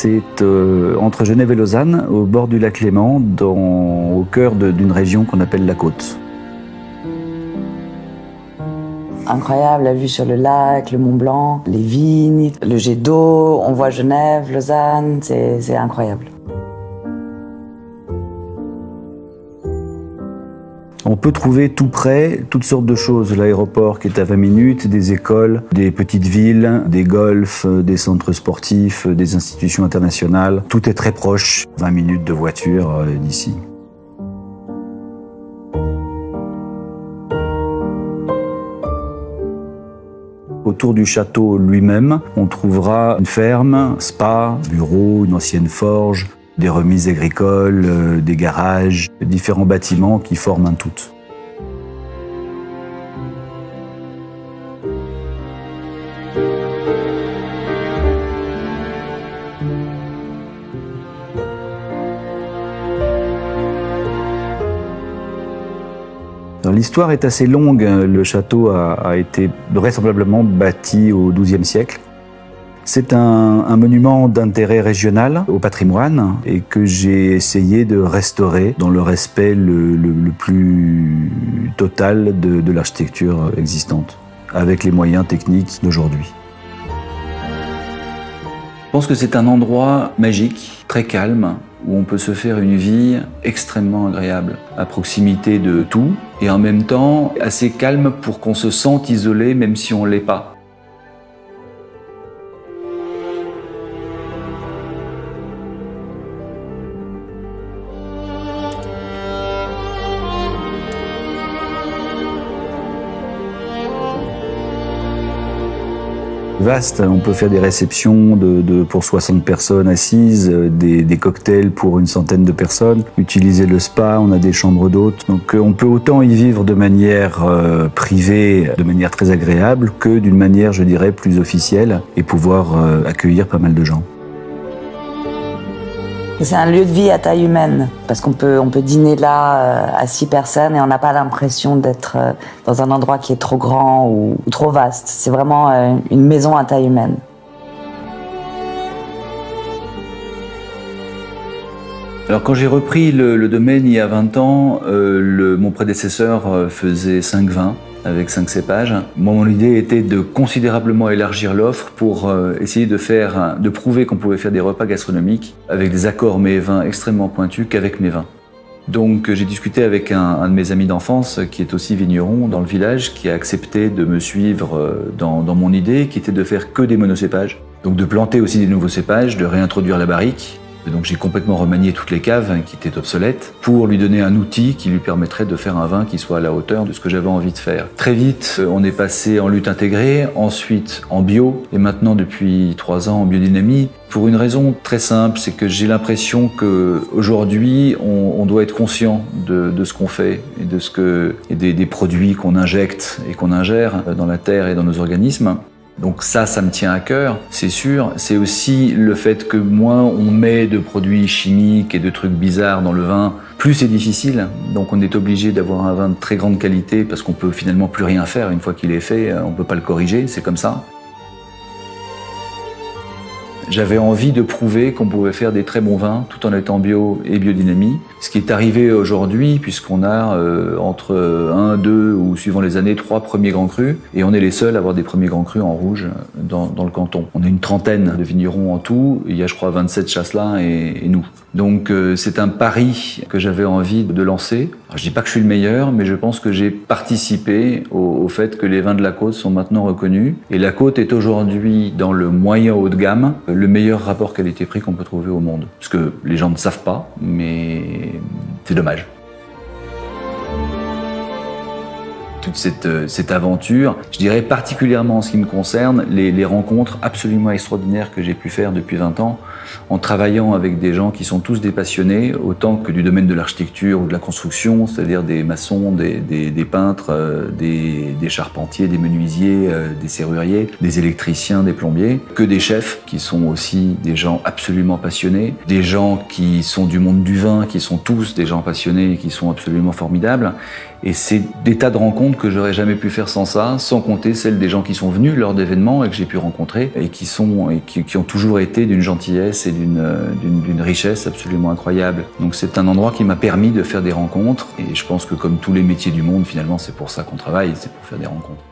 C'est entre Genève et Lausanne, au bord du lac Léman, au cœur d'une région qu'on appelle la Côte. Incroyable, la vue sur le lac, le Mont Blanc, les vignes, le jet d'eau, on voit Genève, Lausanne, c'est incroyable. On peut trouver tout près toutes sortes de choses. L'aéroport qui est à 20 minutes, des écoles, des petites villes, des golfs, des centres sportifs, des institutions internationales. Tout est très proche, 20 minutes de voiture d'ici. Autour du château lui-même, on trouvera une ferme, spa, bureau, une ancienne forge, des remises agricoles, des garages, différents bâtiments qui forment un tout. L'histoire est assez longue. Le château a été vraisemblablement bâti au XIIe siècle. C'est un monument d'intérêt régional au patrimoine et que j'ai essayé de restaurer dans le respect le plus total de l'architecture existante, avec les moyens techniques d'aujourd'hui. Je pense que c'est un endroit magique, très calme, où on peut se faire une vie extrêmement agréable, à proximité de tout, et en même temps assez calme pour qu'on se sente isolé même si on ne l'est pas. Vaste, on peut faire des réceptions pour 60 personnes assises, des cocktails pour une centaine de personnes, utiliser le spa, on a des chambres d'hôtes. Donc on peut autant y vivre de manière privée, de manière très agréable, que d'une manière, je dirais, plus officielle et pouvoir accueillir pas mal de gens. C'est un lieu de vie à taille humaine, parce qu'on peut dîner là à 6 personnes et on n'a pas l'impression d'être dans un endroit qui est trop grand ou trop vaste. C'est vraiment une maison à taille humaine. Alors quand j'ai repris le domaine il y a 20 ans, mon prédécesseur faisait 5 vins avec 5 cépages. Moi, mon idée était de considérablement élargir l'offre pour essayer de prouver qu'on pouvait faire des repas gastronomiques avec des accords mets et vins extrêmement pointus qu'avec mes vins. Donc j'ai discuté avec un de mes amis d'enfance qui est aussi vigneron dans le village, qui a accepté de me suivre dans mon idée, qui était de faire que des monocépages. Donc de planter aussi des nouveaux cépages, de réintroduire la barrique. Donc j'ai complètement remanié toutes les caves qui étaient obsolètes pour lui donner un outil qui lui permettrait de faire un vin qui soit à la hauteur de ce que j'avais envie de faire. Très vite, on est passé en lutte intégrée, ensuite en bio et maintenant depuis 3 ans en biodynamie. Pour une raison très simple, c'est que j'ai l'impression qu'aujourd'hui, on doit être conscient de ce qu'on fait et des produits qu'on injecte et qu'on ingère dans la terre et dans nos organismes. Donc ça me tient à cœur, c'est sûr. C'est aussi le fait que moins on met de produits chimiques et de trucs bizarres dans le vin, plus c'est difficile. Donc on est obligé d'avoir un vin de très grande qualité parce qu'on peut finalement plus rien faire. Une fois qu'il est fait, on ne peut pas le corriger, c'est comme ça. J'avais envie de prouver qu'on pouvait faire des très bons vins tout en étant bio et biodynamie. Ce qui est arrivé aujourd'hui, puisqu'on a entre 1, 2 ou suivant les années, 3 premiers grands crus. Et on est les seuls à avoir des premiers grands crus en rouge dans le canton. On est une trentaine de vignerons en tout. Il y a, je crois, 27 chasselins et nous. Donc c'est un pari que j'avais envie de lancer. Alors, je dis pas que je suis le meilleur, mais je pense que j'ai participé au fait que les vins de la Côte sont maintenant reconnus. Et la Côte est aujourd'hui, dans le moyen haut de gamme, le meilleur rapport qualité-prix qu'on peut trouver au monde. Parce que les gens ne savent pas, mais c'est dommage. Toute cette aventure, je dirais particulièrement en ce qui me concerne, les rencontres absolument extraordinaires que j'ai pu faire depuis 20 ans, en travaillant avec des gens qui sont tous des passionnés, autant que du domaine de l'architecture ou de la construction, c'est-à-dire des maçons, des peintres, des charpentiers, des menuisiers, des serruriers, des électriciens, des plombiers, que des chefs qui sont aussi des gens absolument passionnés, des gens qui sont du monde du vin, qui sont tous des gens passionnés et qui sont absolument formidables. Et c'est des tas de rencontres rencontres que j'aurais jamais pu faire sans ça, sans compter celles des gens qui sont venus lors d'événements et que j'ai pu rencontrer et qui ont toujours été d'une gentillesse et d'une richesse absolument incroyable. Donc c'est un endroit qui m'a permis de faire des rencontres et je pense que comme tous les métiers du monde, finalement, c'est pour ça qu'on travaille, c'est pour faire des rencontres.